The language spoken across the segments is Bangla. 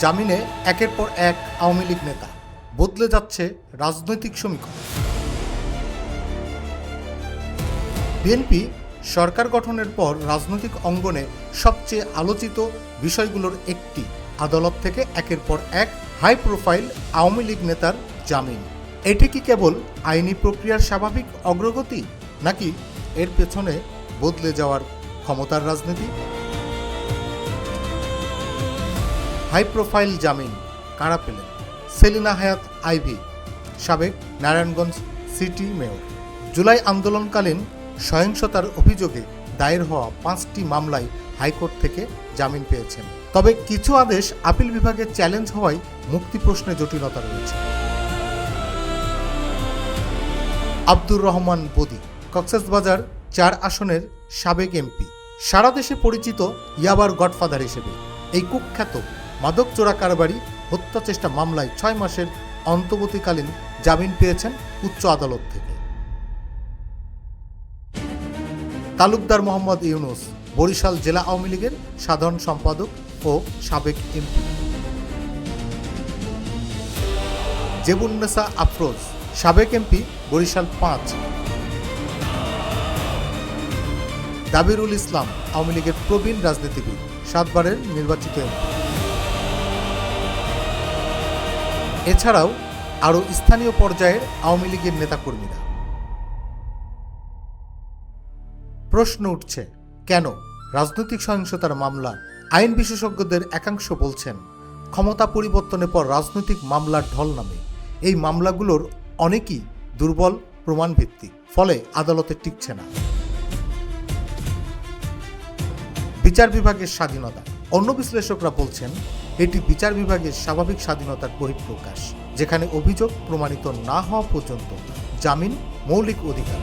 জামিনে একের পর এক আওয়ামী লীগ নেতা, বদলে যাচ্ছে রাজনৈতিক সমীকরণ। বিএনপি সরকার গঠনের পর রাজনৈতিক অঙ্গনে সবচেয়ে আলোচিত বিষয়গুলোর একটি আদালত থেকে একের পর এক হাই প্রোফাইল আওয়ামী লীগ নেতার জামিন। এটি কি কেবল আইনি প্রক্রিয়ার স্বাভাবিক অগ্রগতি, নাকি এর পেছনে বদলে যাওয়ার ক্ষমতার রাজনীতি? হাই প্রোফাইল জামিন কারা পেলেন? সেলিনা হায়াৎ আইভী, সাবেক নারায়ণগঞ্জ সিটি মেয়র। জুলাই আন্দোলনকালীন সহিংসতার অভিযোগে দায়ের হওয়া 5টি মামলায় হাইকোর্ট থেকে জামিন পেয়েছেন। তবে কিছু আদেশ আপিল বিভাগে চ্যালেঞ্জ হওয়ায় মুক্তি প্রশ্নে জটিলতা রয়েছে। আব্দুর রহমান বদি, কক্সবাজার 4 আসনের সাবেক এমপি, সারা দেশে পরিচিত ইয়াবার গডফাদার হিসেবে। এই কুখ্যাত মাদক চোরা কারবারি হত্যা চেষ্টা মামলায় 6 মাসের অন্তর্বর্তীকালীন জামিন পেয়েছেন উচ্চ আদালত থেকে। তালুকদার মোহাম্মদ ইউনুস, বরিশাল জেলা আওয়ামী লীগের সাধারণ সম্পাদক ও সাবেক এমপি। জেবুন্নেসা আফরোজ, সাবেক এমপি, বরিশাল 5। দাবিরুল ইসলাম, আওয়ামী লীগের প্রবীণ রাজনীতিবিদ, 7 বারের নির্বাচিত এমপি। এছাড়াও আরও স্থানীয় পর্যায়ের আওয়ামী লীগের নেতাকর্মীরা। প্রশ্ন উঠছে, কেন রাজনৈতিক সহিংসতার মামলা? আইন বিশেষজ্ঞদের একাংশ বলছেন, ক্ষমতা পরিবর্তনের পর রাজনৈতিক মামলার ঢল নামে। এই মামলাগুলোর অনেকই দুর্বল প্রমাণ ভিত্তিক, ফলে আদালতে টিকছে না। বিচার বিভাগের স্বাধীনতা। অন্য বিশ্লেষকরা বলছেন, এটি বিচার বিভাগের স্বাভাবিক স্বাধীনতার বহিঃপ্রকাশ, যেখানে অভিযোগ প্রমাণিত না হওয়া পর্যন্ত জামিন মৌলিক অধিকার।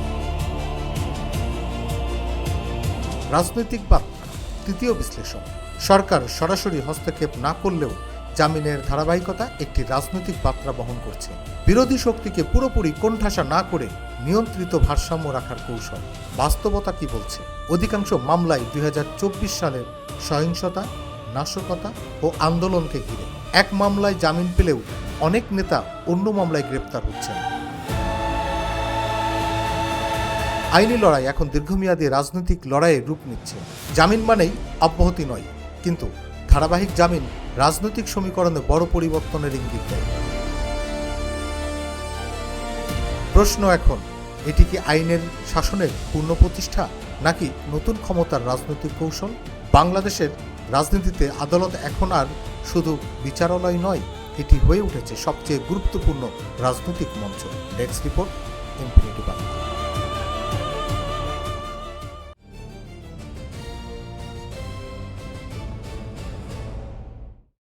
রাজনৈতিক বার্তা। তৃতীয় বিশ্লেষণ, সরকার সরাসরি হস্তক্ষেপ না করলেও জামিনের ধারাবাহিকতা একটি রাজনৈতিক বার্তা বহন করছে। বিরোধী শক্তিকে পুরোপুরি কোণঠাসা না করে নিয়ন্ত্রিত ভারসাম্য রাখার কৌশল। বাস্তবতা কি বলছে? অধিকাংশ মামলায় 2024 সালের সহিংসতা, নাশকতা ও আন্দোলনকে ঘিরে। এক মামলায় জামিন পেলেও অনেক নেতা অন্য মামলায় গ্রেপ্তার হচ্ছেন। আইনি লড়াই এখন দীর্ঘমেয়াদী রাজনৈতিক লড়াইয়ের রূপ নিচ্ছে। জামিন মানেই অব্যাহতি নয়, কিন্তু ধারাবাহিক জামিন রাজনৈতিক সমীকরণে বড় পরিবর্তনের ইঙ্গিত দেয়। প্রশ্ন এখন, এটি কি আইনের শাসনের পূর্ণ প্রতিষ্ঠা, নাকি নতুন ক্ষমতার রাজনৈতিক কৌশল? বাংলাদেশের রাজনীতিতে আদালত এখন আর শুধু বিচারালয় নয়, এটি হয়ে উঠেছে সবচেয়ে গুরুত্বপূর্ণ রাজনৈতিক মঞ্চ। Desk report, infinity Bangla.